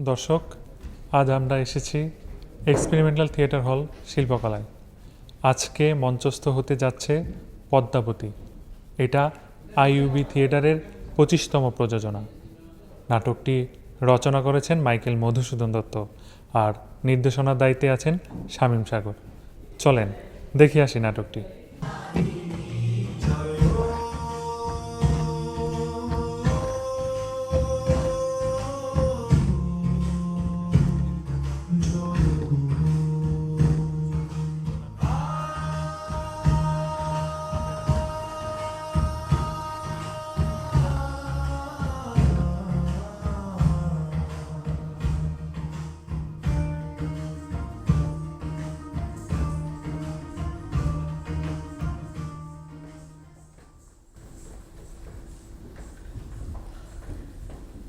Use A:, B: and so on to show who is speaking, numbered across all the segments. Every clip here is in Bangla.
A: দর্শক, আজ আমরা এসেছি এক্সপেরিমেন্টাল থিয়েটার হল শিল্পকলায়। আজকে মঞ্চস্থ হতে যাচ্ছে পদ্মাবতী। এটা আইইউবি থিয়েটারের 25তম প্রযোজনা। নাটকটি রচনা করেছেন মাইকেল মধুসূদন দত্ত, আর নির্দেশনার দায়িত্বে আছেন শামীম সাগর। চলেন দেখে আসি নাটকটি।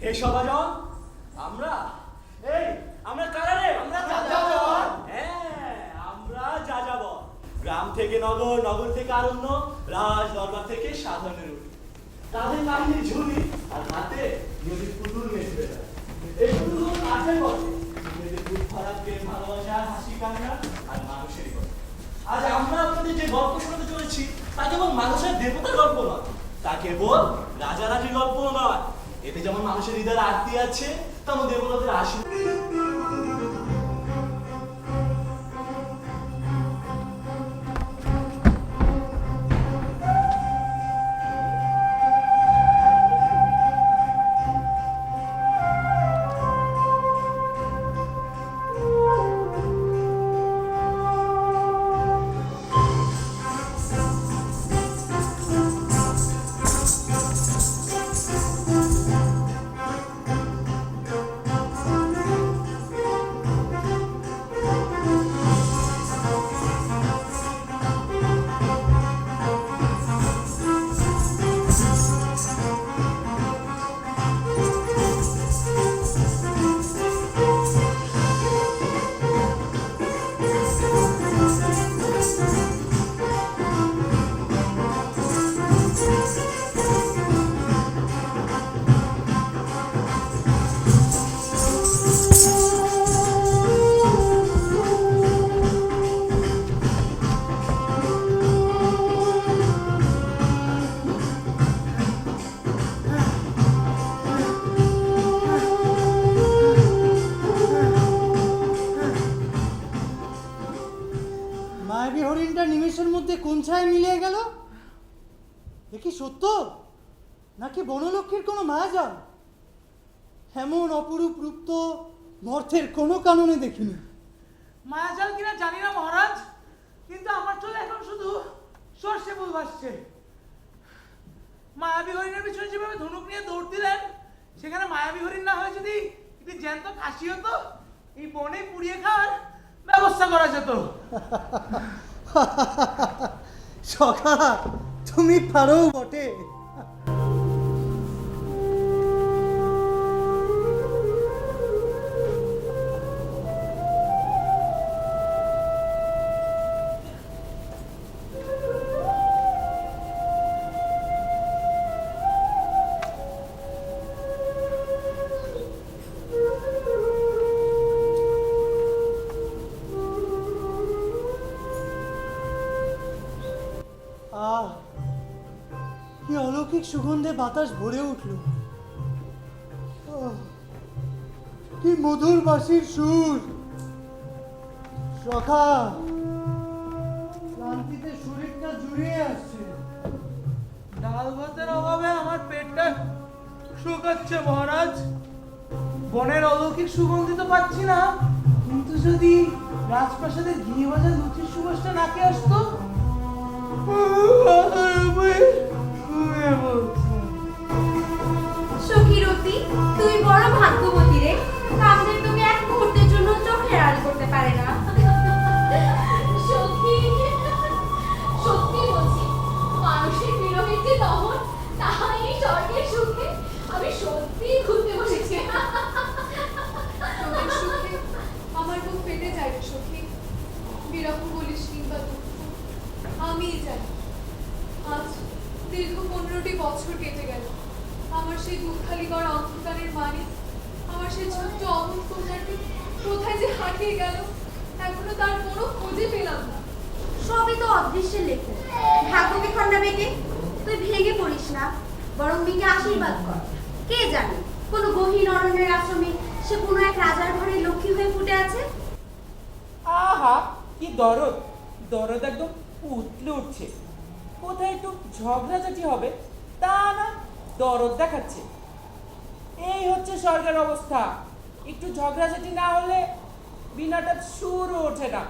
B: এই সবাজন আমরা আমরা কারা রে? আমরা যাযাবর। হ্যাঁ, আমরা যাযাবর। গ্রাম থেকে নগর, নগর থেকে আরণ্য, রাজ দরবার থেকে সাধারণের উঠি। তাদের কাহিনী ঝুলি আর হাতে নদীর পুতুল মেঘ বেড়ায়। এই পুতুল কাছে বসে নিজেদের বুক ভরা প্রেম, ভালোবাসা, হাসি, কান্না আর মানুষেরই গল্প। আজ আমরা আপনাদের যে গল্প শোনাতে চলেছি তা কেবল মানুষের দেবতার গল্প নয়, তা কেবল রাজারাজির গল্প নয়। এতে যেমন মানুষের হৃদয়ের আরতি আছে, তেমন দেবতাদের আশীর্বাদ।
C: মায়াবী হরিণটা নিমেষের মধ্যে কোন ছায় মিলিয়ে গেল? এ কি সত্য, নাকি বনলক্ষ্মীর কোনো মায়াজাল? এমন অপরূপ রূপ তো মর্তের কোনো কাননে দেখিনি।
D: মায়াজাল কিনা জানি না মহারাজ, কিন্তু আমার চলে এখন শুধু সর্ষে ফুল ভাসছে। মায়াবী হরিণের পিছনে যেভাবে ধনুক নিয়ে দৌড় দিলেন, সেখানে মায়াবী হরিণ না হয়ে যদি একটি জ্যান্ত কাশি হতো, এই বনে পুড়িয়ে খাওয়ার ব্যবস্থা করা যেত।
C: সখা, তুমি পারো বটে। কি অলৌকিক সুগন্ধে বাতাস ভরে উঠল। কি মধুর বাঁশির সুর। সখা, ক্লান্তিতে শরীরটা জুড়িয়ে আসছে।
D: ডাল ভাতের অভাবে আমার পেটটা শুকাচ্ছে মহারাজ। বনের অলৌকিক সুগন্ধি তো পাচ্ছি না, কিন্তু যদি রাজপ্রাসাদের ঘি ভাজা লুচির সুবাসটা নাকে আসতো।
E: সখীরতি, তুই বড় ভাগ্যবতী রে। কামদের তুমি এক মুহূর্তের জন্য চোখের আড়াল করতে পারে না। সখী, সত্যি বলছি, মানুষের বিরহের যে দহন, তাহা এই স্বর্গের সুখে আমি সত্যিই ঘুরতে বসেছি।
F: আমার বুক ফেটে যায় সখী। বিরহ বলিস কিংবা দুঃখ, আমিই জানি। আজ দীর্ঘ 15টি বছর কেটে গেল। আমার সেই দুঃখালিগড় অন্ধকারের মানে, আমার সেই ছোট্ট অমন কন্যাটি কোথায় যে হারিয়ে গেল, এখনো তার কোনো খোঁজে পেলাম না।
G: সবই তো অদৃশ্যের লেখা। ভাগ্যকে খন্ডা বেটে তুই ভেঙে পড়িস না, বরং মেয়েকে আশীর্বাদ কর। কে জানে কোনো গহীন অরণ্যের আশ্রমে সে কোনো এক রাজার ঘরে লক্ষ্মী হয়ে ফুটে আছে।
D: আহা কি দরদ, দরদ একদম উতলে উঠছে। কোথায় একটু ঝগড়াঝাটি হবে তা না, দরদ দেখাচ্ছে। এই হচ্ছে স্বর্গের অবস্থা, একটু ঝগড়াঝাটি না হলে বিনাটা সুরও ওঠে না।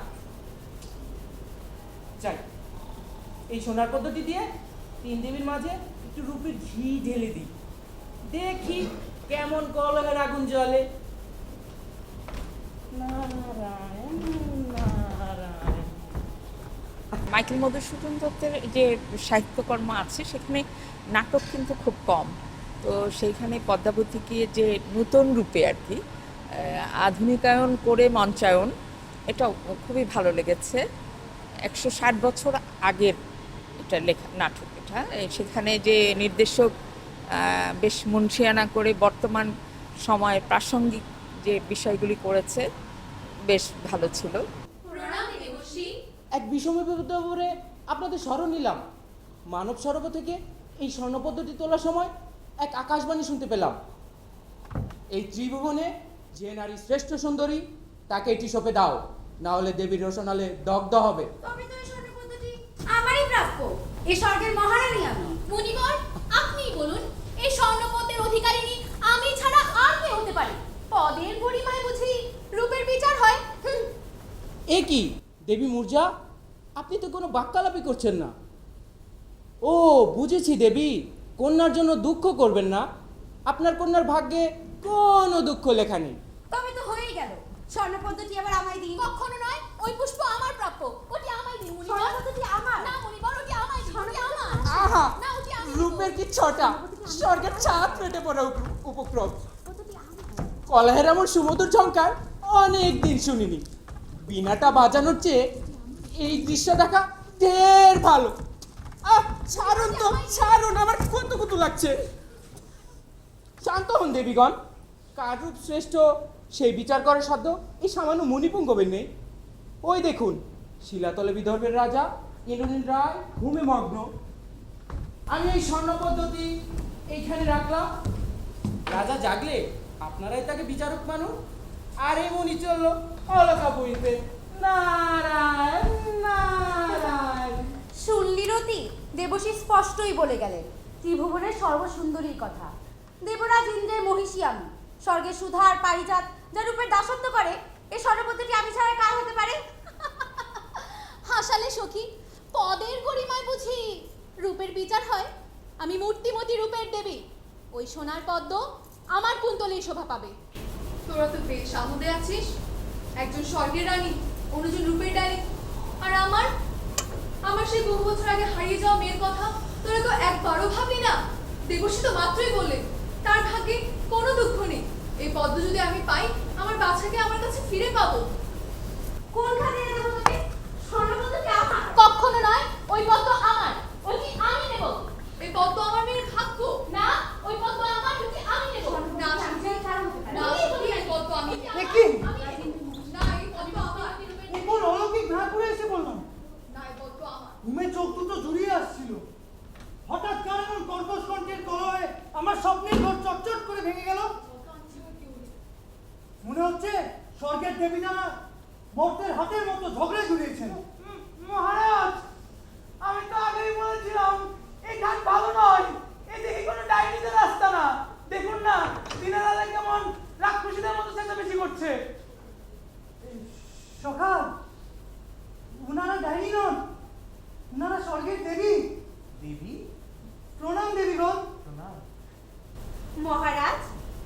D: যাই, এই সোনার পদ্ধতি দিয়ে 3 দেবীর মাঝে একটু রূপের ঘি ঢেলে দিই, দেখি কেমন কলহের আগুন জ্বলে। নারায়ণ নারায়ণ।
H: মাইকেল মধুসূদন দত্তের যে সাহিত্যকর্ম আছে সেখানে নাটক কিন্তু খুব কম, তো সেইখানে পদ্মাবতীকে যে নূতন রূপে আর কি আধুনিকায়ন করে মঞ্চায়ন, এটা খুবই ভালো লেগেছে। 160 বছর আগের এটা লেখা নাটক, এটা সেখানে যে নির্দেশক বেশ মুন্সিয়ানা করে বর্তমান সময়ে প্রাসঙ্গিক যে বিষয়গুলি করেছে, বেশ ভালো ছিল।
E: প্রণাম দেবশ্রী।
D: এক বিষমের ব্যাপারে আপনাদের স্মরণ নিলাম। মানব সরোবর থেকে এই স্বর্ণ পদ্ধতি তোলার সময় এক আকাশবাণী শুনতে পেলাম। এই ত্রিভুবনে যে নারী শ্রেষ্ঠ সুন্দরী তাকে এটি সঁপে দাও, না হলে দেবীর রোশনালে দগ্ধ হবে।
G: তবে তো এই স্বর্ণ পদ্ধতি আমারই প্রাপ্য। এই স্বর্গের মহারানী আমি।
E: মুনিবর, আপনিই বলুন, এই স্বর্ণপদের অধিকারিণী আমি ছাড়া আর কে হতে পারে? পদের গরিমায় বুঝি রূপের বিচার হয়?
D: এ কি দেবী মুর্জা, আপনি তো কোনো বাক্যালাপি করছেন না। ও বুঝেছি দেবী, কন্যার জন্য দুঃখ করবেন না। আপনার কন্যার ভাগ্যে কোনো দুঃখ লেখা নেই।
G: তবে তো হয়েই গেল, স্বর্ণ পদ্ধতি আবার আমায় দিন।
E: কখনো নয়, ওই পুষ্প আমার প্রাপ্য, ওটি আমায় দিন মুনিবর।
G: স্বর্ণ পদ্ধতি আমার।
E: না মুনিবর, ওটি আমায় দিন, ওটি আমার।
D: আহা,
E: না, ওটি আমি।
D: রূপের কি ছটা, স্বর্গের ছাদ পেটে পড়া উপক্রম।
G: পদ্ধতি আমার।
D: কলহের এমন সুমধুর ঝঙ্কার অনেক দিন শুনিনি। বিনাটা বাজানোর চেয়ে এই দৃশ্য দেখা ঢের ভালো। ছাড়ুন তো, ছাড়ুন, আমার কত কত লাগছে। শান্ত হন দেবীগণ, কার রূপ শ্রেষ্ঠ সেই বিচার করার সাধ্য এই সামান্য মুনিপুঙ্গবের নেই। ওই দেখুন, শিলাতলে বিদর্ভের রাজা ইন্দ্রনীল রায় ঘুমে মগ্ন। আমি এই স্বর্ণ পদ্ধতি এইখানে রাখলাম। রাজা জাগলে আপনারাই তাকে বিচারক মানুন। আর এই মনি চলল অলকা বইতে। নারায়ণ নারায়ণ।
G: শুনলি রতি, দেবশ্রী স্পষ্টই বলে গেলেন ত্রিভুবনের সর্বসুন্দরীর কথা। দেবরাজ ইন্দ্রের মহিষী আমি, স্বর্গের সুধা আর পারিজাত যা রূপের দাসত্ব করে, এই স্বর্ণপদ্ধতি আমি ছাড়া কার হতে পারে?
E: হাসালে সখী, পদের গরিমায় বুঝি রূপের বিচার হয়? আমি মূর্তিমতী রূপের দেবী, ওই সোনার পদ্ম আমার কুন্তলেই শোভা পাবে।
F: তোরা তো বেশ আমোদে আছিস, একজন স্বর্গের রানী, অন্যজন রূপের ডাইনি। আর আমার সেই বহু বছর আগে হারিয়ে যাওয়া মেয়ের কথা তোরা তো একবারও ভাবলি না। দেবশ্রী তো মাত্রই বললেন তার ভাগ্যে কোনো দুঃখ নেই। এই পদ্ম যদি আমি পাই, আমার বাচ্চাকে আমার কাছে ফিরে পাবো।
G: কোন খাতে দেবো তোকে? স্বর্ণপদ্ধতি আমার।
E: কখনো নয়, ওই পদ্ম আমার, ওটি আমি নেব।
F: এই পদ্ম আমার মেয়ের ভাগ্য।
E: না, ওই পদ্ম আমার, ওটি আমি নেব।
F: না,
G: আমি চাই কার হতে পারে?
F: না, এই পদ্ম আমি।
C: এ কি?
F: না, এই পদ্ম আমার।
C: এ কোন অলৌকিক ভাব করে এসে বললাম,
F: না, এই পদ্ম আমার।
C: ঘুমে চোখ দুটো জুড়িয়ে আসছিল। হঠাৎ কেমন কর্কশ কণ্ঠের কলহে আমার স্বপ্নের ঘর চটচট করে ভেঙে গেল। মনে হচ্ছে স্বর্গের দেবী জানা মর্তের হাতের মতো ঝগড়ে জুড়িয়েছেন।
D: মহারাজ, আমি তো আগেই বলেছিলাম এই ঘাট ভালো নয়। এদিকে কোনো ডাইনিদের রাস্তা না। দেখুন না, দিনের আলোয় কেমন রাক্ষসীদের মতো চেঁচামেচি করছে।
C: সখা, উনারা ডাইনি নন, উনারা স্বর্গের দেবী।
D: দেবী?
C: প্রণাম দেবীগণ।
G: মহারাজ,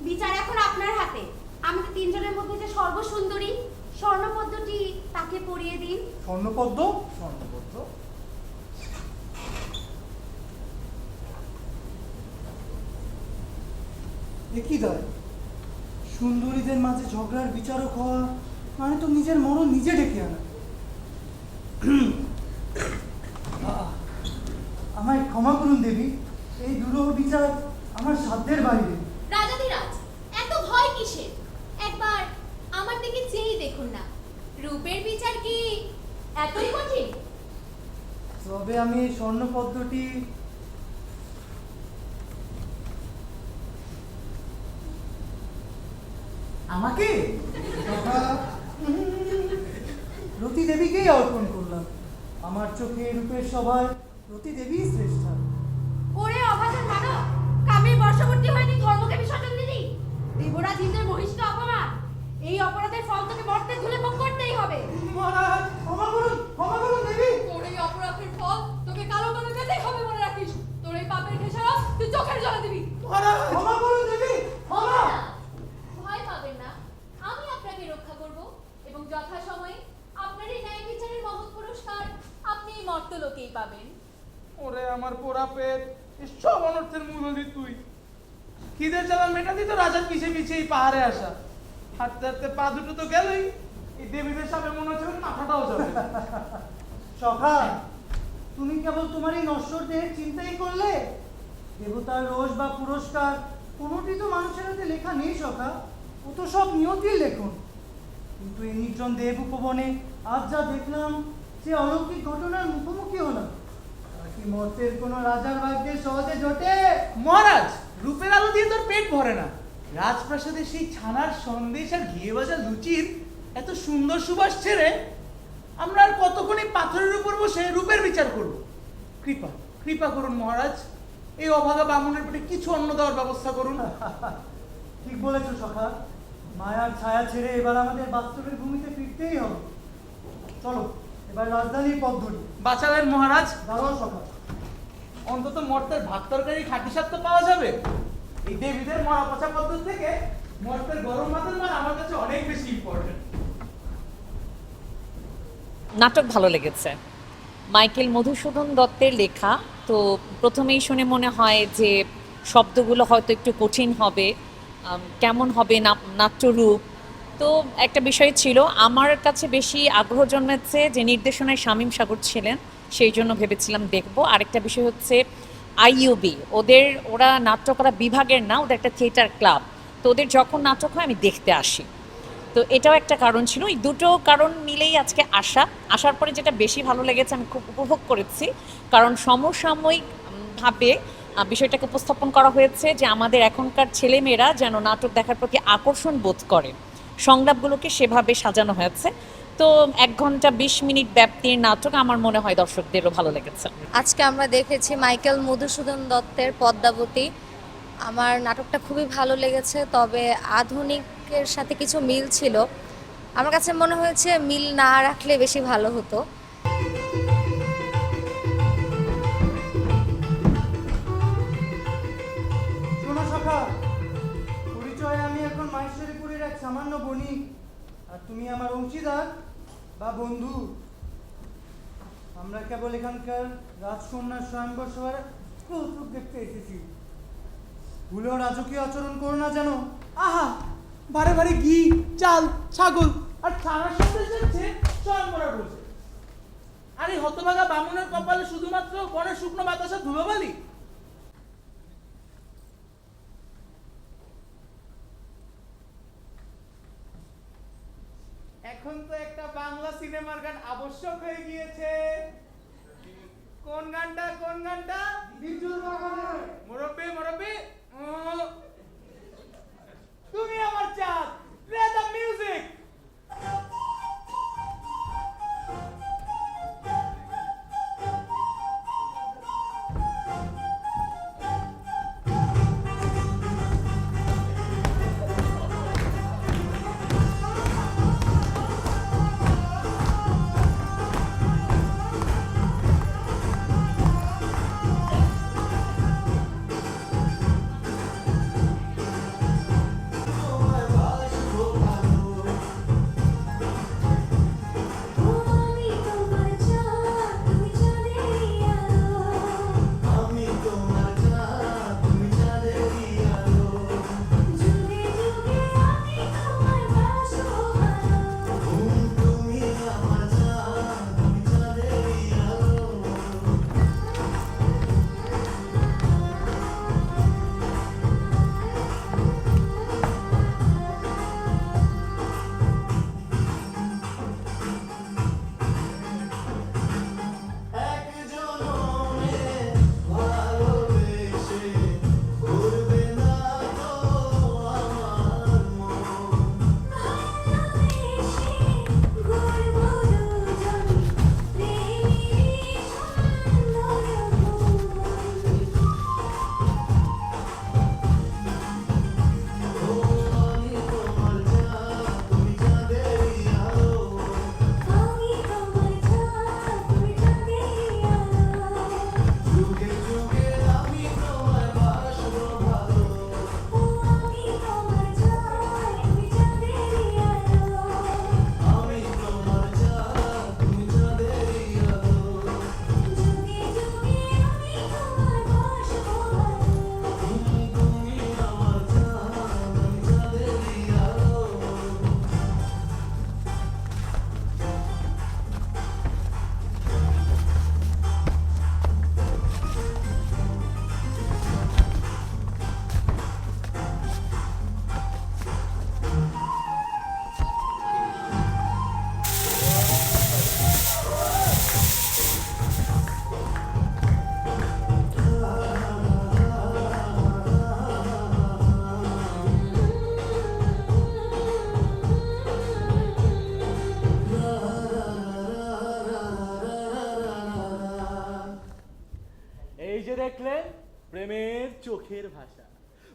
G: বিচার এখন আপনার হাতে। আমাদের তিনজনের মধ্যে যে সর্বসুন্দরী স্বর্ণপদ্মটি তাকে পরিয়ে দিন।
C: স্বর্ণপদ্ম?
D: স্বর্ণপদ্ম?
C: একই দায়, সুন্দরীদের মাঝে ঝগড়ার বিচারক হওয়া মানে তো নিজের মরণ নিজে ডেকে আনা। আমায় ক্ষমা করুন দেবী, এই দুরূহ বিচার আমার সাধ্যের বাইরে।
E: রাজাধিরাজ, এত ভয় কিসের? একবার দেখুন না, রূপের বিচার কি এতই কঠিন?
C: তবে আমি এই স্বর্ণপদ্মটি
D: আমাকে
C: রতি দেবীকেই অর্পণ করলাম। আমার চোখে রূপের সভায় রতি দেবী শ্রেষ্ঠা।
G: ওরে অভাজন মানব, কামের বর্ষবর্তী হয়ে তুই ধর্মকে বিসর্জন দিলি। দেবরাজ ইন্দ্রের মহিষ্ঠ অপমান, এই অপরাধের ফল তোকে মর্তে ধুলে ভোগ করতেই হবে।
C: মহারাজ ক্ষমা করুন দেবী।
F: তোর এই অপরাধের ফল তোকে কালো কালো পেতেই হবে, মনে রাখিস। তোর এই পাপের খেসারত তুই চোখের জলে দিবি।
C: মহারাজ ক্ষমা করুন দেবী, ক্ষমা।
E: না, ভয় পাবেন না, আমি আপনাকে রক্ষা করব এবং যথাসময়ে আপনার এই ন্যায় বিচারের মহৎ পুরস্কার আপনি এই মর্তলোকেই পাবেন।
D: ওরে আমার পোড়া পেট, সব অনর্থের মূল হলি তুই। খিদের জ্বালা মেটাতি তো রাজার পিছে পিছে এই পাহাড়ে আসা। হাঁটতে হাঁটতে পা দুটো তো গেলেই, এই দেবীদের সামনে মনে হচ্ছে মাথাটাও যাবে।
C: সখা, তুমি কেবল তোমার এই নশ্বর দেহের চিন্তাই করলে? দেবতার রোষ বা পুরস্কার কোনোটি তো মানুষের হাতে লেখা নেই সখা, ও তো সব নিয়তির লেখন। কিন্তু এই নির্জন দেব উপবনে আজ যা দেখলাম, যে অলৌকিক ঘটনার মুখোমুখি হলাম, তা কি মর্তের কোনো রাজার ভাগ্যে সহজে জোটে?
D: মহারাজ, রূপের আলো দিয়ে তোর পেট ভরে না। রাজপ্রাসাদে সেই ছানার সন্দেশ আর ঘিয়ে ভাজা লুচির এত সুন্দর সুবাস ছেড়ে আমরা আর কতক্ষণই পাথরের উপর বসে রূপের বিচার করব। কৃপা কৃপা করুন মহারাজ, এই অভাগা বামুনের পেটে কিছু অন্ন দেওয়ার ব্যবস্থা করুন।
C: ঠিক বলেছো সখা, মায়ার ছায়া ছেড়ে এবার আমাদের বাস্তবের ভূমিতে ফিরতেই হবে। চলো এবার রাজধানীর পথ ধরি।
D: বাঁচালেন মহারাজ।
C: দাঁড়াও সখা,
D: অন্তত মর্তের ভাত তরকারি খাঁটি স্বাদ তো পাওয়া যাবে। এই দেবীদের মরা পচা পদ্ধতি থেকে মর্তের গরম ভাতের মান আমার কাছে অনেক বেশি ইম্পর্টেন্ট।
H: নাটক ভালো লেগেছে। মাইকেল মধুসূদন দত্তের লেখা, তো প্রথমেই শুনে মনে হয় যে শব্দগুলো হয়তো একটু কঠিন হবে, কেমন হবে নাট্যরূপ। তো একটা বিষয় ছিল আমার কাছে বেশি আগ্রহ জন্মেছে যে নির্দেশনায় শামীম সাগর ছিলেন, সেই জন্য ভেবেছিলাম দেখব। আরেকটা বিষয় হচ্ছে আইইউবি, ওরা নাট্যকলা বিভাগের না, ওদের একটা থিয়েটার ক্লাব, তো ওদের যখন নাটক হয় আমি দেখতে আসি। তো এটাও একটা কারণ ছিল। এই দুটো কারণ মিলেই আজকে আসার পরে যেটা বেশি ভালো লেগেছে, আমি খুব উপভোগ করেছি, কারণ সমসাময়িকভাবে বিষয়টাকে উপস্থাপন করা হয়েছে যে আমাদের এখনকার ছেলেমেয়েরা যেন নাটক দেখার প্রতি আকর্ষণ বোধ করে, সংলাপগুলোকে সেভাবে সাজানো হয়েছে। তো 1 ঘন্টা 20 মিনিট ব্যাপ্তির নাটক আমার মনে হয় দর্শকদেরও ভালো লেগেছে।
I: আজকে আমরা দেখেছি মাইকেল মধুসূদন দত্তের পদ্মাবতী। আমার নাটকটা খুবই ভালো লেগেছে, তবে আধুনিকের সাথে কিছু মিল ছিল। আমার কাছে মনে হয়েছে মিল না রাখলে বেশি ভালো হতো।
C: শোনো সখা, পরিচয় আমি এখন মাহেশ্বরীপুরের এক সামান্য বণিক, আর তুমি আমার অংশীদার বা বন্ধু। আমরা কেবল এখানকার রাজকন্যার স্বয়ংবর সভার কৌতুক দেখতে এসেছি। ভুলেও রাজকীয় আচরণ করো না যেন।
D: আহা, বারে বারে ঘি, চাল, ছাগল আর ছানার সন্দেশ যাচ্ছে স্বয়ংবরা রোজে। আর এই হতভাগা বামুনের কপালে শুধুমাত্র বনের শুকনো বাতাসা ধুলোবালি। এখন তো একটা বাংলা সিনেমার গান আবশ্যক হয়ে গিয়েছে। কোন গানটা? মুরব্বি মুরব্বি, তুমি আমার চাঁদ, প্লে দ্য মিউজিক।
B: প্রেমের চোখের ভাষা,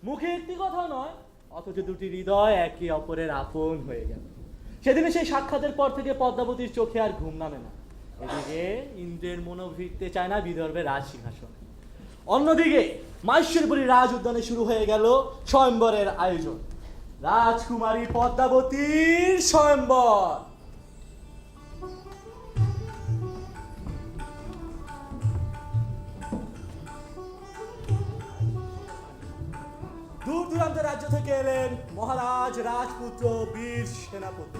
B: মুখে একটি কথা নয়, অথচ দুটি হৃদয় একে অপরের আপন হয়ে গেল। সেদিনে সেই সাক্ষাতের পর থেকে পদ্মাবতীর চোখে আর ঘুম নামে না। এদিকে ইন্দ্রের মনও ফিরতে চায় না বিদর্ভের রাজ সিংহাসনে। অন্যদিকে মাহেশ্বরপুরী রাজ উদ্যানে শুরু হয়ে গেল স্বয়ম্বরের আয়োজন, রাজকুমারী পদ্মাবতীর স্বয়ম্বর। দূর দূরান্ত রাজ্য থেকে এলেন মহারাজ, রাজপুত্র, বীর সেনাপতি।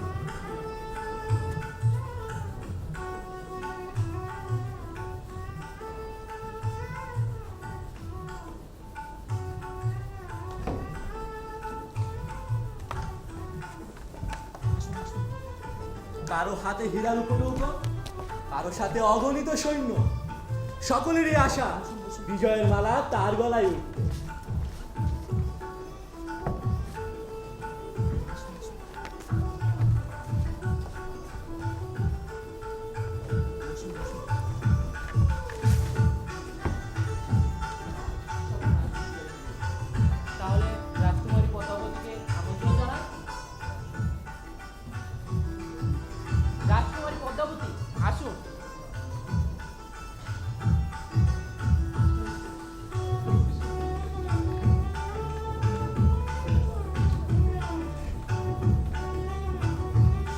B: কারো হাতে হীরার উপটৌক, কারো সাথে অগণিত সৈন্য, সকলেরই আশা বিজয়ের মালা তার গলায় উঠবে।
D: তাহলে রাজকুমারী পদ্মাবতীকে আমন্ত্রণ জানাই। রাজকুমারী পদ্মাবতী, আসুন।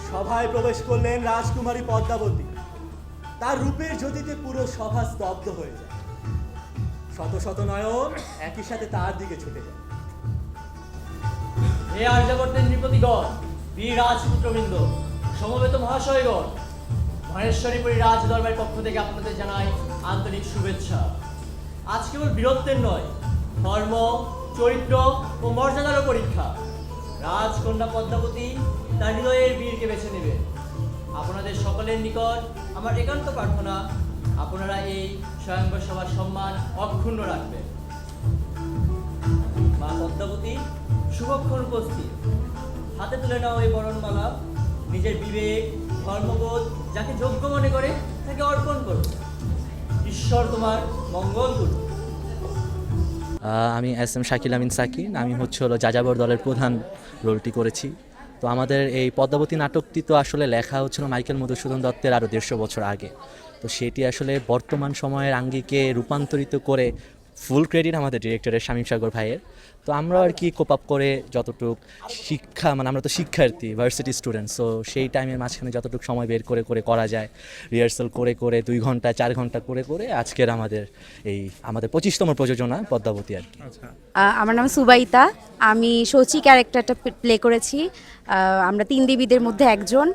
B: সভায় প্রবেশ করলেন রাজকুমারী পদ্মাবতী। তার রূপের জ্যোতিতে পুরো সভা স্তব্ধ হয়ে যায়। শত শত নয়ন একই সাথে তার দিকে ছুটে যায়।
J: এ আর্যাবর্তের নৃপতিগণ, বীর রাজপুত্রবৃন্দ, সমবেত মহাশয়গণ, মহেশ্বরীপুরী রাজ দরবারের পক্ষ থেকে আপনাদের জানাই আন্তরিক শুভেচ্ছা। আজ কেবল বীরত্বের নয়, ধর্ম, চরিত্র ও মর্যাদারও পরীক্ষা। রাজকন্যা পদ্মাবতী তার হৃদয়ের বীরকে বেছে নেবে। আপনাদের সকলের নিকট আমার একান্ত প্রার্থনা, আপনারা এই স্বয়ংবর সভার সম্মান অক্ষুণ্ণ রাখবেন। মা পদ্মাবতী শুভক্ষণ উপস্থিত, হাতে তুলে নাও এই বরণমালা। নিজের বিবেক, ধর্মবোধ যাকে যোগ্য মনে করে তাকে অর্পণ করো। ঈশ্বর তোমার মঙ্গল করুন।
K: আমি এস.এম. শাকিল আমিন সাকিন। আমি হলো যাযাবর দলের প্রধান রোলটি করেছি। তো আমাদের এই পদ্মাবতী নাটকটি তো আসলে লেখা হচ্ছিল মাইকেল মধুসূদন দত্তের আরও 150 বছর আগে। তো সেটি আসলে বর্তমান সময়ের আঙ্গিকে রূপান্তরিত করে ফুল ক্রেডিট আমাদের ডিরেক্টরের শামীম সাগর ভাইয়ের। তো আমরা আর কি কোপ আপ করে যতটুক শিক্ষা, মানে আমরা তো শিক্ষার্থী, ভার্সিটি স্টুডেন্ট, সো সেই টাইমের মাঝখানে যতটুকু সময় বের করে করে করা যায়, রিহার্সাল করে করে 2 ঘন্টা 4 ঘন্টা করে করে আজকের আমাদের 25তম প্রযোজনা পদ্মাবতী আর কি।
G: আমার নাম সুবাইতা, আমি শচী ক্যারেক্টারটা প্লে করেছি। আমরা 3 দেবীদের মধ্যে একজন।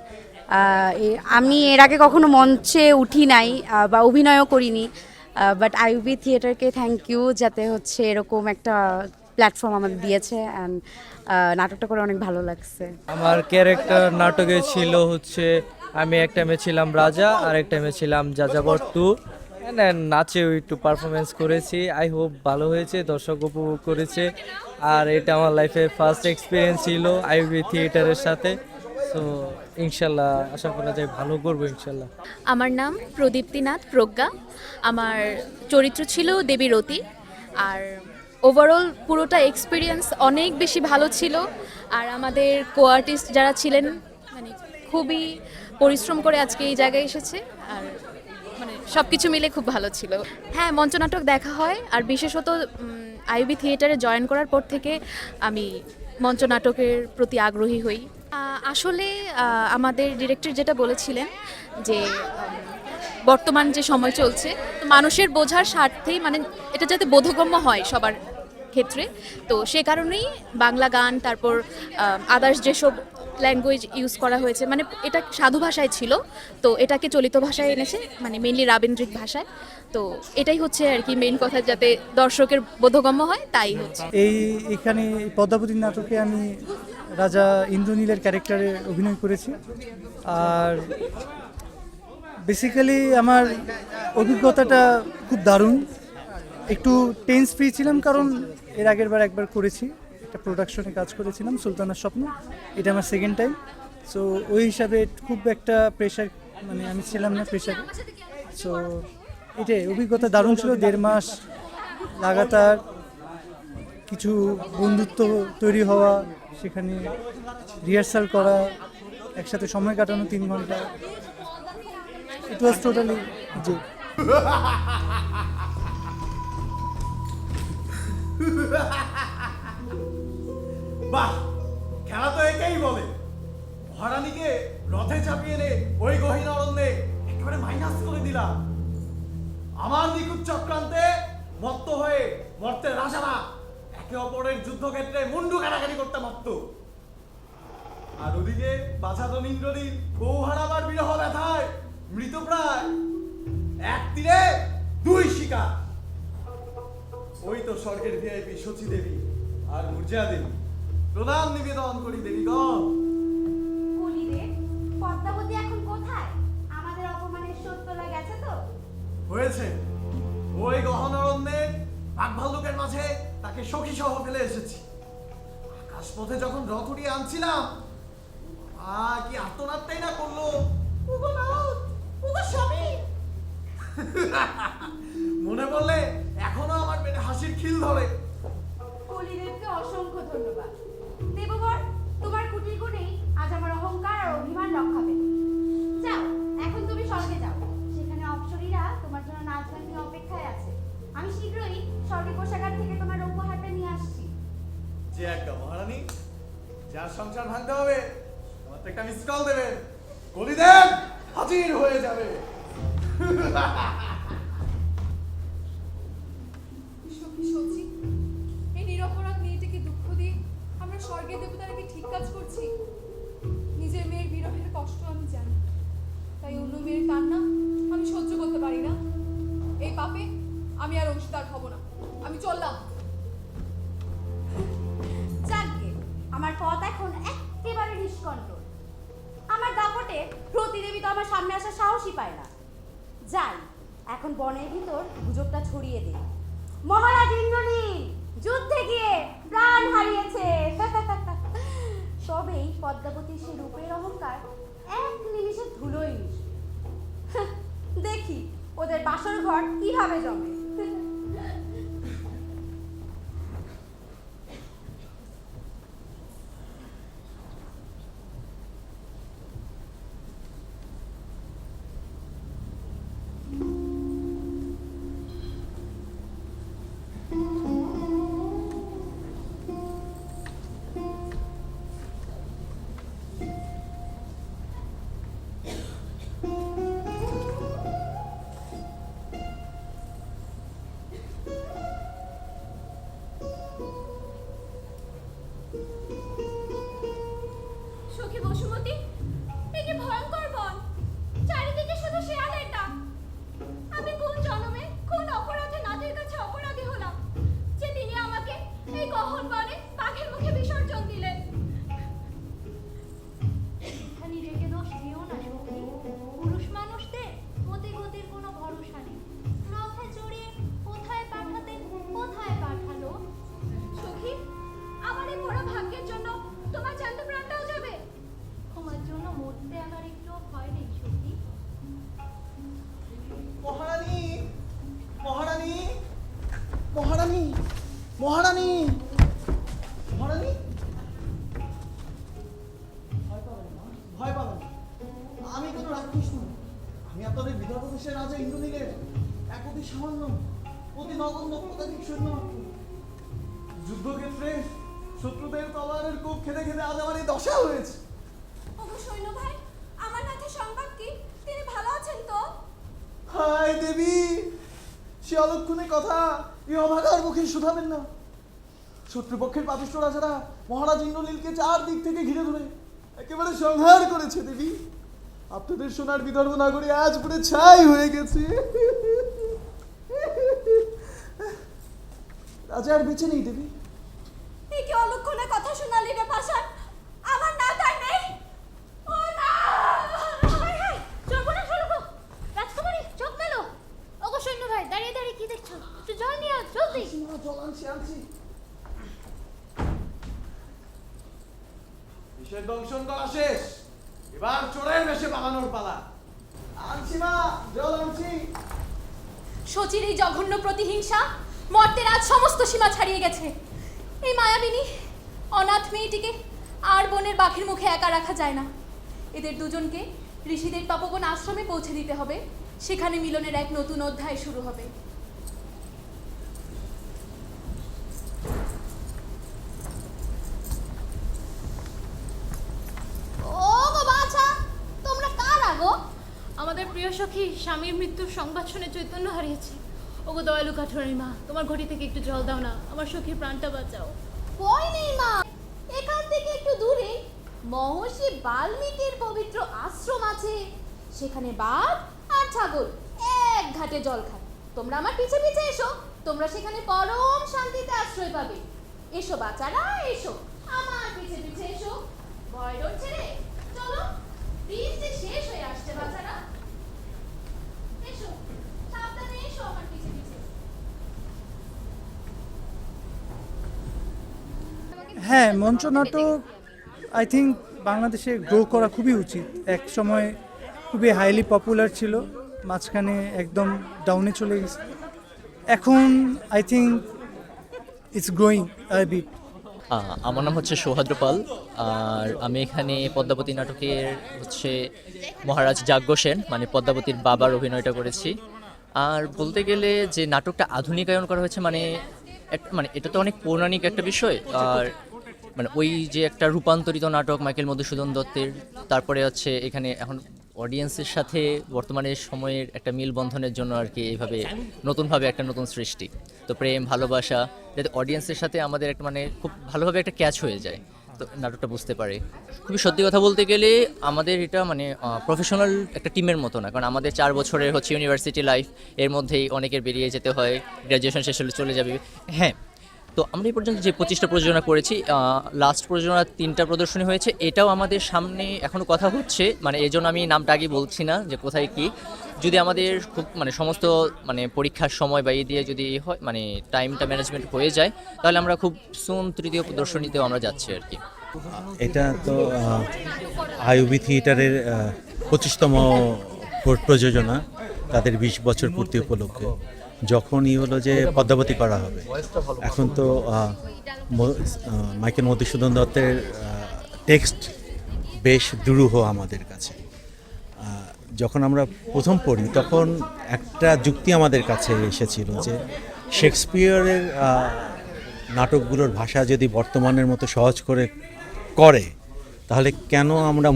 G: আমি এর আগে কখনো মঞ্চে উঠি নাই বা অভিনয়ও করিনি, বাট আইউবি থিয়েটারকে থ্যাংক ইউ, যাতে হচ্ছে এরকম একটা প্ল্যাটফর্ম আমাদের দিয়েছে। অ্যান্ড নাটকটা করে অনেক ভালো লাগছে।
L: আমার ক্যারেক্টার নাটকে ছিল হচ্ছে আমি এক টাইমে ছিলাম রাজা আর এক টাইমে ছিলাম যাযাবর 2। নাচেও একটু পারফরমেন্স করেছি। আই হোপ ভালো হয়েছে, দর্শক উপভোগ করেছে। আর এটা আমার লাইফে ফার্স্ট এক্সপিরিয়েন্স ছিল আইউবি থিয়েটারের সাথে। সো ইনশাল্লাহ আশা করা যায় ভালো করবো ইনশাল্লাহ।
E: আমার নাম প্রদীপ্তিনাথ প্রজ্ঞা। আমার চরিত্র ছিল দেবী রতি। আর ওভারঅল পুরোটা এক্সপিরিয়েন্স অনেক বেশি ভালো ছিল। আর আমাদের কো আর্টিস্ট যারা ছিলেন, মানে খুবই পরিশ্রম করে আজকে এই জায়গায় এসেছে। আর মানে সব কিছু মিলে খুব ভালো ছিল। হ্যাঁ, মঞ্চনাটক দেখা হয়। আর বিশেষত আইউবি থিয়েটারে জয়েন করার পর থেকে আমি মঞ্চনাটকের প্রতি আগ্রহী হই। আসলে আমাদের ডিরেক্টর যেটা বলেছিলেন যে বর্তমান যে সময় চলছে, মানুষের বোঝার স্বার্থেই, মানে এটা যাতে বোধগম্য হয় সবার ক্ষেত্রে, তো সে কারণেই বাংলা গান, তারপর আদার্স যেসব ল্যাঙ্গুয়েজ ইউজ করা হয়েছে, মানে এটা সাধু ভাষায় ছিল, তো এটাকে চলিত ভাষায় এনেছে, মানে মেইনলি রাবীন্দ্রিক ভাষায়। তো এটাই হচ্ছে আর কি মেইন কথা, যাতে দর্শকের বোধগম্য হয়, তাই হচ্ছে।
C: এখানে পদ্মাবতী নাটকে আমি রাজা ইন্দ্রনীলের ক্যারেক্টারে অভিনয় করেছি। আর বেসিক্যালি আমার অভিজ্ঞতাটা খুব দারুণ। একটু টেন্স ফ্রি ছিলাম, কারণ এর আগের বার একবার করেছি, একটা প্রোডাকশনে কাজ করেছিলাম, সুলতানার স্বপ্ন। এটা আমার সেকেন্ড টাইম। সো ওই হিসাবে খুব একটা প্রেশার, মানে আমি ছিলাম না প্রেশারে। সো এটাই অভিজ্ঞতা দারুণ ছিল। 1.5 মাস লাগাতার কিছু বন্ধুত্ব তৈরি হওয়া, সেখানে রিহার্সাল করা, একসাথে সময় কাটানো 3 ঘন্টা, ইট ওয়াজ টোটালি যে
B: বাহ, খেলা তো একেই বলে। মহারানীকে রথে চাপিয়ে এনে ওই গহীন অরণ্যে একেবারে মাইনাস করে দিলাম। আমার নিখুঁত চক্রান্তে মত্ত হয়ে মর্তের রাজারা একে অপরের যুদ্ধক্ষেত্রে মুন্ডু কাটাকাটি করতে মত্ত। আর ওদিকে বাছাধন ইন্দ্রনীল বউ হারাবার বিরহ ব্যথায় মৃতপ্রায়, এক তীরে 2 শিকার। ওই তো স্বর্গের ভিআইপি সচী দেবী আর মুর্জা দেবী। প্রণাম নিবেদন করি দেবীগণ।
G: কলিদেব, পদ্মাবতী এখন কোথায়? আমাদের অপমানের শোধ তোলা গেছে তো?
B: হয়েছে। ওই গহন অরণ্যের বাঘভাল্লুকের মাঝে তাকে সখী সহ ফেলে এসেছি। আকাশপথে যখন রথ উড়িয়ে আনছিলাম, কি আর্তনাদটাই না করলো, ওগো নাথ, ওগো স্বামী। মনে পড়লে এখনো আমার পেটে হাসির খিল ধরে।
G: কলিদেবকে অসংখ্য ধন্যবাদ। দেববর, তোমার কুটির গুণেই আজ আমার অহংকার আর অভিমান রক্ষা পেল। যাও, এখন তুমি স্বর্গে যাও। সেখানে অপ্সরীরা তোমার জন্য নাচ গান নিয়ে অপেক্ষায় আছে। আমি শীঘ্রই স্বর্গে কোষাগার থেকে তোমার উপহারটা নিয়ে আসছি।
B: যে একটা মহারানী, যার সংসার ভাঙতে হবে, আমার একটা মিস কল দেবেন, কলিদেব হাজির হয়ে যাবে।
F: সখী সচি, এই নিরপরাধ মেয়েটিকে দুঃখ দিয়ে আমরা স্বর্গের দেবতারা কি ঠিক কাজ করছি? নিজের মেয়ের বিরহের কষ্ট আমি জানি, তাই অন্য মেয়ের কান্না আমি সহ্য করতে পারি না। এই পাপে আমি আর অংশীদার হব না। আমি চললাম।
G: যাকগে, আমার পথ এখন একেবারে নিষ্কণ্টক। আমার দাপটে প্রতিদেবী তো আমার সামনে আসার সাহসই পায় না। যাই, এখন বনের ভিতর গুজবটা ছড়িয়ে দিই। মহারাজ ইন্দ্রনীল যুদ্ধে গিয়ে প্রাণ হারিয়েছে। তবেই পদ্মাবতীর সে রূপের অহংকার এক নিমিষে ধুলোয় মিশবে। দেখি ওদের বাসর ঘর কিভাবে জমে।
F: সখী বসুমতী, এ কি ভয়ঙ্কর বন! চারিদিকে শুধু শেয়ালের ডাক। আমি কোন জন্মে কোন অপরাধে নাথের কাছে অপরাধী হলাম যে তিনি আমাকে এই গহন বনে বাঘের মুখে বিসর্জন দিলেন?
G: এখানে রেখে দোষ দিও না সখী। পুরুষ মানুষদের মতে গতির কোনো ভরসা নেই। রথে চড়িয়ে কোথায় পাঠাতেন, কোথায় পাঠালো।
F: সখী, আমার এই পোড়া ভাগ্যের জন্য তোমার জ্যান্ত প্রাণটাও যাবে।
G: তোমার জন্য মরতে আমার একটু ভয় নেই সখী।
B: মহারানী, মহারানী, মহারানী, মহারানী, মহারানী, ভয় পাবেন না, ভয় পাবেন না। আমি কোনো রাক্ষস নই। আমি আপনাদের বিদর্ভ দেশের রাজা ইন্দ্রনীলের এক অতি সামান্য, অতি নগণ্য পদাতিক সৈন্য মাত্র। যুদ্ধক্ষেত্রে শত্রুদের তলোয়ারের কোপ খেতে খেতে আজ আমার এই দশা হয়েছে।
F: ওগো সৈন্য ভাই, আমার নাথের সংবাদ কি? তিনি ভালো আছেন তো?
B: হায় দেবী, সে অলক্ষণে কথা এই অভাগার মুখে শুধাবেন না। শত্রুপক্ষের পাপিষ্ঠ রাজারা মহারাজ ইন্দ্রনীলকে 4 দিক থেকে ঘিরে ধরে একেবারে সংহার করেছে দেবী। আপনাদের সোনার বিদর্ভ নগরী আজ পুরো ছাই হয়ে গেছে। রাজা আর বেঁচে নেই দেবী।
F: এই কি অলক্ষণে কথা শোনালি রে পাষাণ! আমার নাথ আর নেই। ও না!
G: সর্বনাশ হলো গো! রাজকুমারী চোখ মেলো। ওগো সৈন্য ভাই, দাঁড়িয়ে দাঁড়িয়ে কি দেখছো? একটু জল নিয়ে আস জলদি।
B: জল আনছি, আনছি। বিষের দংশন করা শেষ, এবার চোরের বেশে পালানোর পালা। আনছি মা, জল আনছি।
F: শচীর এই জঘন্য প্রতিহিংসা
E: মর্তের আজ সমস্ত সীমা ছাড়িয়ে গেছে। এই মায়াবিনী অনাথ মেয়েটিকে আর বনের বাঘের মুখে একা রাখা যায় না। এদের দুজনকে ঋষিদের তপবন আশ্রমে পৌঁছে দিতে হবে। সেখানে মিলনের এক নতুন অধ্যায় শুরু হবে। ও গো বাছা, তোমরা কারা গো? আমাদের প্রিয় সখী স্বামীর মৃত্যুর সংবাদ শুনে চৈতন্য হারিয়েছে। ওগো দয়ালু কাঠুরানি মা, তোমার ঘটি থেকে একটু জল দাও না, আমার সখীর প্রাণটা বাঁচাও। ভয় নেই মা, এখান থেকে একটু দূরে মহর্ষি বাল্মীকির পবিত্র আশ্রম আছে। সেখানে বাঘ আর ছাগল এক ঘাটে জল খায়। তোমরা আমার পিছে পিছে এসো, তোমরা সেখানে পরম শান্তিতে আশ্রয় পাবে। এসো বাচ্চারা, এসো আমার পিছে পিছে এসো। ভয় ডরছে রে? চলো, দিন যে শেষ হয়ে আসছে বাচ্চারা। এসো, সাবধানে এসো আমার পিছে পিছে।
C: হ্যাঁ, মঞ্চনাটক আই থিঙ্ক বাংলাদেশে গ্রো করা খুবই উচিত। এক সময় খুবই হাইলি পপুলার ছিল, মাঝখানে একদম ডাউনে চলে গেছে। এখন I think it's growing a bit.
J: আমার নাম হচ্ছে সৌহাদ্র পাল, আর আমি এখানে পদ্মাবতী নাটকের হচ্ছে মহারাজ যাজ্ঞ সেন মানে পদ্মাবতীর বাবার অভিনয়টা করেছি। আর বলতে গেলে যে নাটকটা আধুনিকায়ন করা হয়েছে মানে মানে এটা তো অনেক পৌরাণিক একটা বিষয়। আর মানে ওই যে একটা রূপান্তরিত নাটক মাইকেল মধুসূদন দত্তের, তারপরে হচ্ছে এখানে এখন অডিয়েন্সের সাথে বর্তমানের সময়ের একটা মিলবন্ধনের জন্য আর কি এইভাবে নতুনভাবে একটা নতুন সৃষ্টি। তো প্রেম ভালোবাসা যাতে অডিয়েন্সের সাথে আমাদের একটা মানে খুব ভালোভাবে একটা ক্যাচ হয়ে যায়, তো নাটকটা বুঝতে পারে। খুবই সত্যি কথা বলতে গেলে আমাদের এটা মানে প্রফেশনাল একটা টিমের মতো না, কারণ আমাদের 4 বছরের হচ্ছে ইউনিভার্সিটি লাইফ, এর মধ্যেই অনেকের বেরিয়ে যেতে হয়, গ্র্যাজুয়েশন শেষ হলে চলে যাবে। হ্যাঁ, তো আমরা এই পর্যন্ত যে 25টা প্রযোজনা করেছি, লাস্ট প্রযোজনা 3টা প্রদর্শনী হয়েছে। এটাও আমাদের সামনে এখনও কথা হচ্ছে, মানে এই জন্য আমি নামটা আগে বলছি না যে কোথায় কি। যদি আমাদের খুব মানে সমস্ত মানে পরীক্ষার সময় বা দিয়ে যদি হয় মানে টাইমটা ম্যানেজমেন্ট হয়ে যায়, তাহলে আমরা খুব সুন 3য় প্রদর্শনীতেও আমরা যাচ্ছি আর কি।
M: এটা তো আইউবি থিয়েটারের 25তম প্রযোজনা, তাদের 20 বছর পূর্তি উপলক্ষে যখনই হলো যে পদ্মাবতী করা হবে। এখন তো মাইকেল মধুসূদন দত্তের টেক্সট বেশ দুরূহ আমাদের কাছে। যখন আমরা প্রথম পড়ি তখন একটা যুক্তি আমাদের কাছে এসেছিল যে শেক্সপিয়রের নাটকগুলোর ভাষা যদি বর্তমানের মতো সহজ করে তাহলে কেন আমরা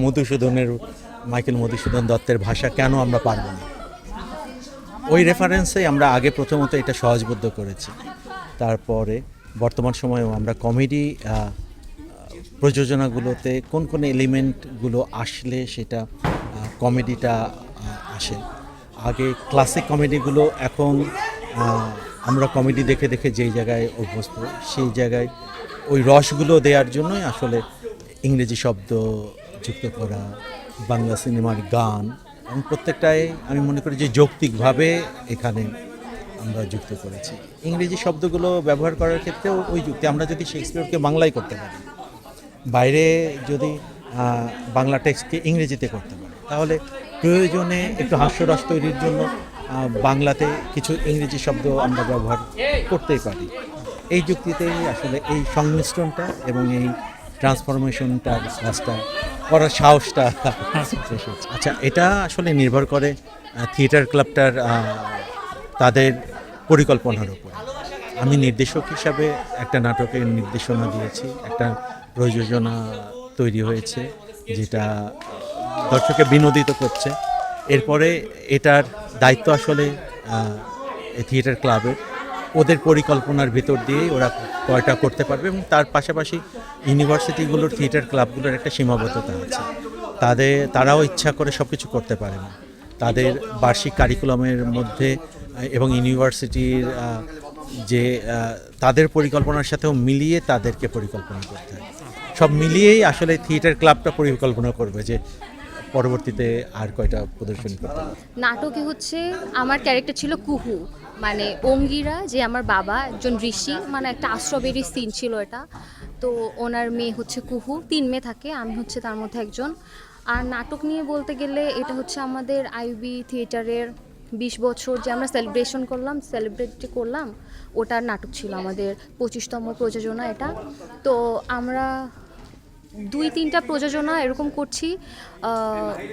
M: মাইকেল মধুসূদন দত্তের ভাষা কেন আমরা পারব না। ওই রেফারেন্সে আমরা আগে প্রথমত এটা সহজবোধ্য করেছি। তারপরে বর্তমান সময়েও আমরা কমেডি প্রযোজনাগুলোতে কোন কোন এলিমেন্টগুলো আসলে সেটা কমেডিটা আসে। আগে ক্লাসিক কমেডিগুলো, এখন আমরা কমেডি দেখে দেখে যেই জায়গায় অভ্যস্ত সেই জায়গায় ওই রসগুলো দেওয়ার জন্যই আসলে ইংরেজি শব্দ যুক্ত করা, বাংলা সিনেমার গান, এবং প্রত্যেকটাই আমি মনে করি যে যৌক্তিকভাবে এখানে আমরা যুক্ত করেছি। ইংরেজি শব্দগুলো ব্যবহার করার ক্ষেত্রেও ওই যুক্তি, আমরা যদি শেক্সপিয়রকে বাংলায় করতে পারি, বাইরে যদি বাংলা টেক্সটকে ইংরেজিতে করতে পারি, তাহলে প্রয়োজনে একটু হাস্যরস তৈরির জন্য বাংলাতে কিছু ইংরেজি শব্দ আমরা ব্যবহার করতেই পারি। এই যুক্তিতেই আসলে এই সংমিশ্রণটা এবং এই ট্রান্সফরমেশনটার কাজটা করার সাহসটা। আচ্ছা, এটা আসলে নির্ভর করে থিয়েটার ক্লাবটার তাদের পরিকল্পনার উপর। আমি নির্দেশক হিসাবে একটা নাটকের নির্দেশনা দিয়েছি, একটা প্রযোজনা তৈরি হয়েছে যেটা দর্শককে বিনোদিত করছে। এরপরে এটার দায়িত্ব আসলে থিয়েটার ক্লাবের, ওদের পরিকল্পনার ভিতর দিয়েই ওরা কয়টা করতে পারবে। এবং তার পাশাপাশি ইউনিভার্সিটিগুলোর থিয়েটার ক্লাবগুলোর একটা সীমাবদ্ধতা আছে, তারাও ইচ্ছা করে সব কিছু করতে পারে না। তাদের বার্ষিক কারিকুলামের মধ্যে এবং ইউনিভার্সিটির যে তাদের পরিকল্পনার সাথেও মিলিয়ে তাদেরকে পরিকল্পনা করতে হয়। সব মিলিয়েই আসলে থিয়েটার ক্লাবটা পরিকল্পনা করবে যে পরবর্তীতে আর কয়টা প্রদর্শনী করতে হবে।
E: নাটকে হচ্ছে আমার ক্যারেক্টার ছিল কুহু, মানে অঙ্গিরা, যে আমার বাবা একজন ঋষি, মানে একটা আশ্রমেরই সিন ছিল এটা। তো ওনার মেয়ে হচ্ছে কুহু, 3 মেয়ে থাকে, আমি হচ্ছে তার মধ্যে একজন। আর নাটক নিয়ে বলতে গেলে এটা হচ্ছে আমাদের আইউবি থিয়েটারের
I: 20 বছর যে আমরা সেলিব্রেট করলাম ওটার নাটক ছিল আমাদের 25তম প্রযোজনা এটা। তো আমরা 2-3টা প্রযোজনা এরকম করছি,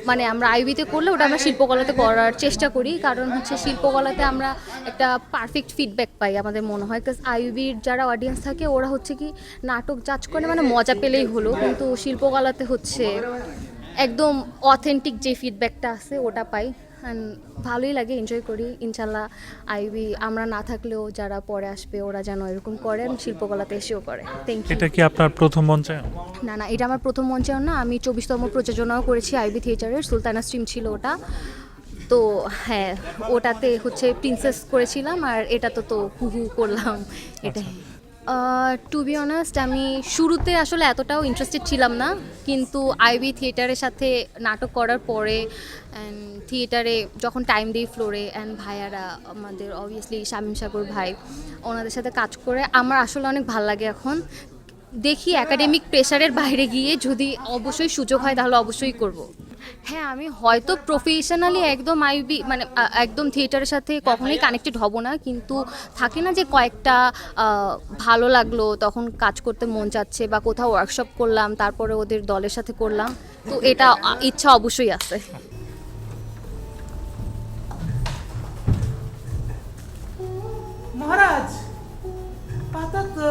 I: মানে আমরা আইবিতে করলে ওটা আমরা শিল্পকলাতে করার চেষ্টা করি, কারণ হচ্ছে শিল্পকলাতে আমরা একটা পারফেক্ট ফিডব্যাক পাই আমাদের মনে হয়। কারণ আইবির যারা অডিয়েন্স থাকে ওরা হচ্ছে কি নাটক জাজ করে মানে মজা পেলেই হলো, কিন্তু শিল্পকলাতে হচ্ছে একদম অথেন্টিক যে ফিডব্যাকটা আছে ওটা পাই, অ্যান্ড ভালোই লাগে, এনজয় করি। ইনশাল্লাহ আইবি আমরা না থাকলেও যারা পরে আসবে ওরা যেন এরকম করেন, শিল্পকলাতে এসেও করে। Thank you.
A: এটা কি আপনার প্রথম মঞ্চায়ন?
I: না, এটা আমার প্রথম মঞ্চায়ন না, আমি 24তম প্রযোজনাও করেছি আইবি থিয়েটারের, সুলতানা স্ট্রিম ছিল ওটা। তো হ্যাঁ, ওটাতে হচ্ছে প্রিন্সেস করেছিলাম, আর এটা তো হুহু করলাম, এটাই। টু বি অনেস্ট আমি শুরুতে আসলে এতটাও ইন্টারেস্টেড ছিলাম না, কিন্তু আইবি থিয়েটারের সাথে নাটক করার পরে অ্যান্ড থিয়েটারে যখন টাইম দিই ফ্লোরে, অ্যান্ড ভাইয়ারা আমাদের অবভিয়াসলি শামীম সাগর ভাই, ওনাদের সাথে কাজ করে আমার আসলে অনেক ভালো লাগে। এখন দেখি একাডেমিক প্রেশারের বাইরে গিয়ে যদি অবশ্যই সুযোগ হয় তাহলে অবশ্যই করব। হ্যাঁ, আমি হয়তো প্রফেশনালি একদম আইবি মানে একদম থিয়েটারের সাথে কখনোই কানেক্টেড হব না, কিন্তু থাকে না যে কয়েকটা ভালো লাগলো তখন কাজ করতে মন চাচ্ছে, বা কোথাও ওয়ার্কশপ করলাম তারপরে ওদের দলের সাথে করলাম, তো এটা ইচ্ছা অবশ্যই আছে।
D: মহারাজ, পাতা তো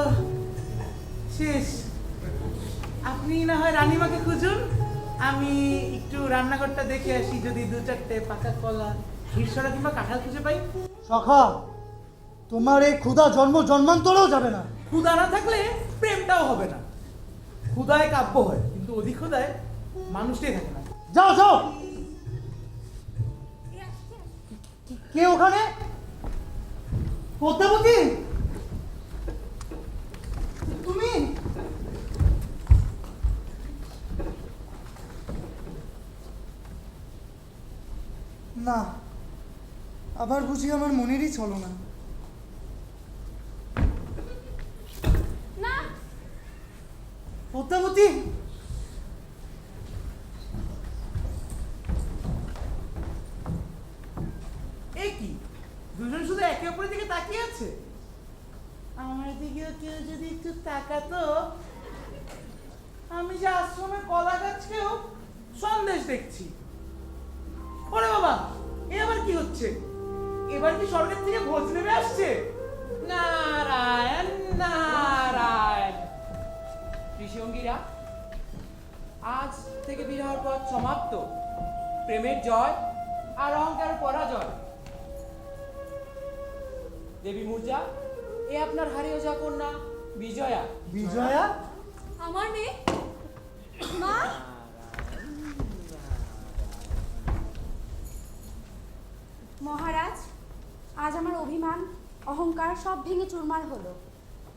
D: শেষ, আপনি না হয় রানীমাকে খুঁজুন, আমি একটু রান্নাঘরটা দেখে আসি, যদি 2-4টে পাকা কলা, হিরসরা কিংবা কাঁঠাল খুঁজে পাই।
C: সখা, তোমার এই ক্ষুধা জন্মান্তরেও যাবে না।
D: ক্ষুধা না থাকলে প্রেমটাও হবে না। ক্ষুধায় কাব্য হয়, কিন্তু অধিক ক্ষুধায় মানুষটাই থাকে না।
C: যাও যাও। কে ওখানে? পদ্মাবতী, তুমি? না, আবার বুঝি আমার মনেরই চলো না। পদ্মাবতী,
D: এই কি দুজন শুধু একে অপরের দিকে তাকিয়ে আছে? আমার দিকেও কেউ যদি একটু তাকাতো। আমি যে আশ্রমে কলা গাছকেও সন্দেশ দেখছি। ওরে বাবা, এ আবার কি হচ্ছে? এবার কি স্বর্গের থেকে ভোজ নেমে আসছে?
J: নারায়ণ নারায়ণ। ঋষিঙ্গিরা, আজ থেকে বিবাহের পথ সমাপ্ত। প্রেমের জয় আর অহংকার পরাজয়। দেবী মূর্জা, এ আপনার হারিয়ে যাওয়া কন্যা বিজয়া।
C: বিজয়া?
F: আমার মেয়ে? মা?
G: মহারাজ, আজ আমার অভিমান অহংকার সব ভেঙে চুরমার হলো।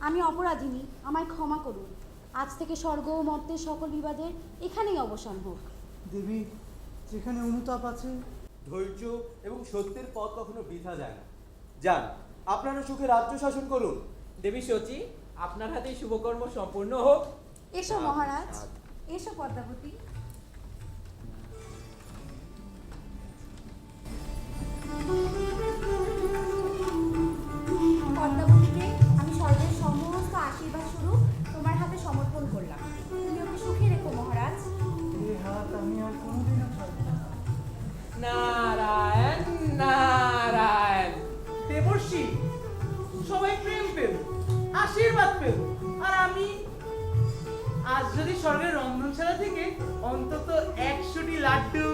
G: আমি অপরাধিনী, আমায় ক্ষমা করুন। আজ থেকে স্বর্গ ও মর্তের সকল বিবাদের এখানেই অবসান হোক।
C: দেবী, যেখানে অনুতাপ আছে
B: ধৈর্য এবং সত্যের পথ কখনো বৃথা যায় না। যান, আপনারা সুখে রাজ্য শাসন করুন।
J: দেবী সচি, আপনার হাতেই শুভকর্ম সম্পূর্ণ হোক।
G: এসো মহারাজ, এসো পদ্মাবতী। পদ্মাবতীকে আমি স্বর্গের সমস্ত আশীর্বাদ স্বরূপ তোমার হাতে সমর্পণ করলাম। তুমি ওকে সুখে রেখো মহারাজ।
C: এই হাত আমি আর কোনোদিনও ছাড়ব না।
J: নারায়ণ নারায়ণ।
D: দেবর্ষি, সবাই প্রেম পেল, আশীর্বাদ পেল, আর আমি আজ যদি স্বর্গের রন্ধনশালা থেকে অন্তত 100টি লাড্ডু,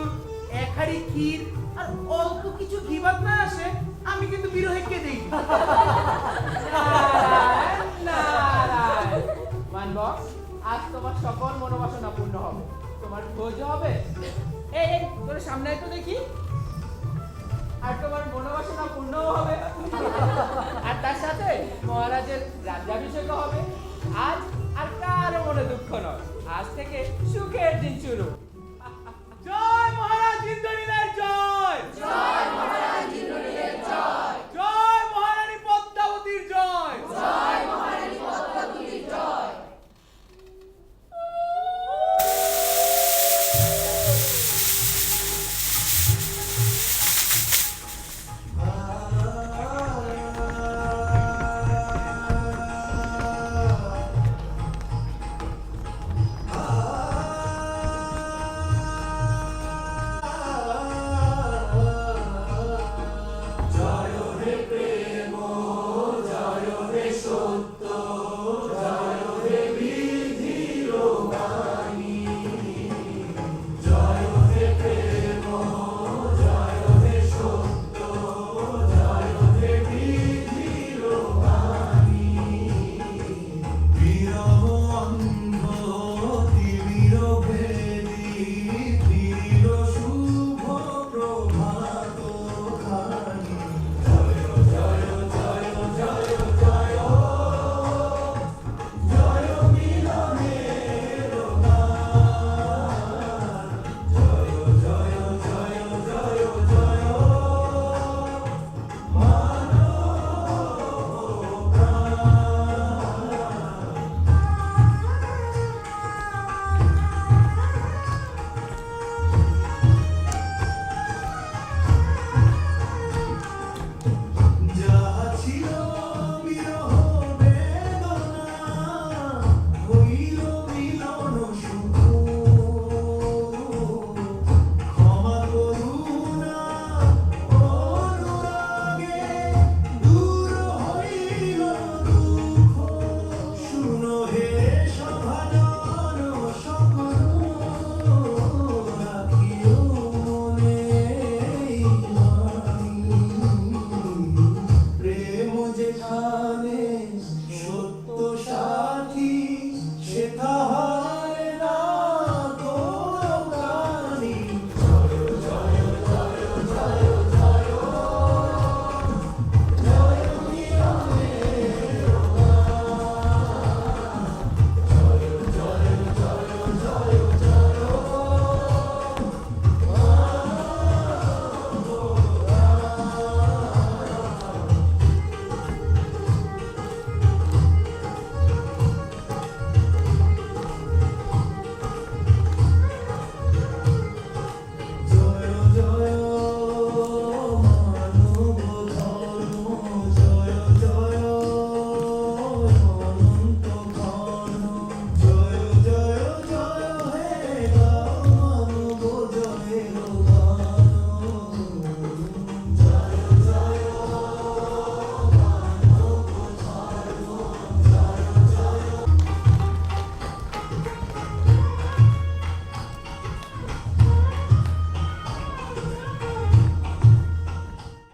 D: 1 হাঁড়ি ক্ষীর আর অল্প কিছু ঘি ভাত না আসে, আমি কিন্তু বিরহেকে দেই।
J: নারায়ণ নারায়ণ। মানব, আজ তোমার সকল মনোবাসনা পূর্ণ হবে, তোমার খোঁজ হবে। এই তোর সামনে একটু দেখি। আর তোমার মনোবাসনা পূর্ণও হবে, আর তার সাথে মহারাজের রাজ্যাভিষেকও হবে। আজ আর কারো মনে দুঃখ নয়, আজ থেকে সুখের দিন শুরু।